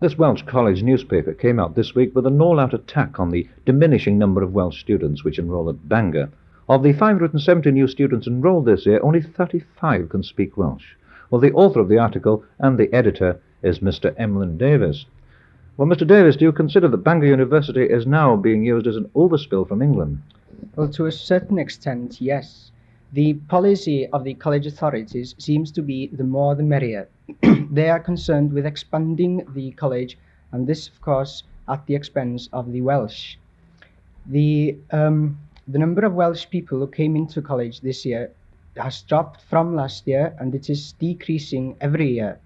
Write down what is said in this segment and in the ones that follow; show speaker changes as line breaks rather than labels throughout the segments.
This Welsh college newspaper came out this week with an all-out attack on the diminishing number of Welsh students which enrol at Bangor. Of the 570 new students enrolled this year, only 35 can speak Welsh. Well, the author of the article and the editor is Mr. Emlyn Davies. Well, Mr. Davies, do you consider that Bangor University is now being used as an overspill from England?
Well, to a certain extent, yes. The policy of the college authorities seems to be the more the merrier. They are concerned with expanding the college, and this, of course, at the expense of the Welsh. The number of Welsh people who came into college this year has dropped from last year, and it is decreasing every year.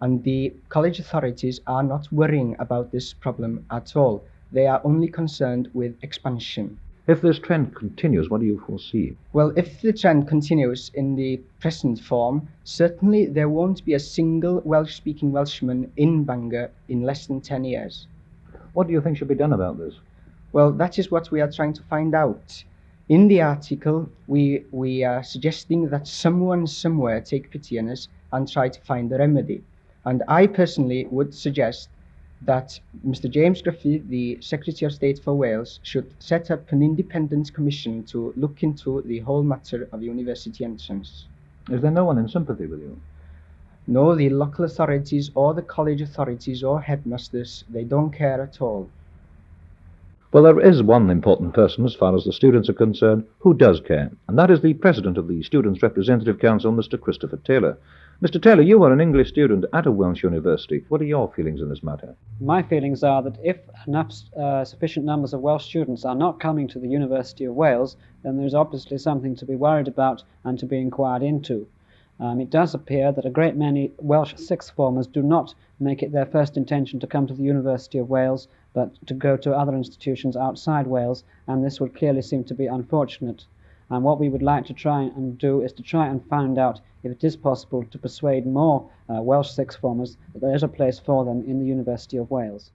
And the college authorities are not worrying about this problem at all. They are only concerned with expansion.
If this trend continues, what do you foresee?
Well, if the trend continues in the present form, certainly there won't be a single Welsh-speaking Welshman in Bangor in less than 10 years.
What do you think should be done about this?
Well, that is what we are trying to find out. In the article, we are suggesting that someone somewhere take pity on us and try to find a remedy. And I personally would suggest that Mr. James Griffith, the Secretary of State for Wales, should set up an independent commission to look into the whole matter of university entrance.
Is there no one in sympathy with you?
No, the local authorities or the college authorities or headmasters, they don't care at all.
Well, there is one important person as far as the students are concerned who does care, and that is the President of the Students' Representative Council, Mr. Christopher Taylor. Mr. Taylor, you are an English student at a Welsh university. What are your feelings in this matter?
My feelings are that if enough sufficient numbers of Welsh students are not coming to the University of Wales, then there's obviously something to be worried about and to be inquired into. It does appear that a great many Welsh sixth formers do not make it their first intention to come to the University of Wales, but to go to other institutions outside Wales, and this would clearly seem to be unfortunate. And what we would like to try and do is to try and find out if it is possible to persuade more Welsh sixth formers that there is a place for them in the University of Wales.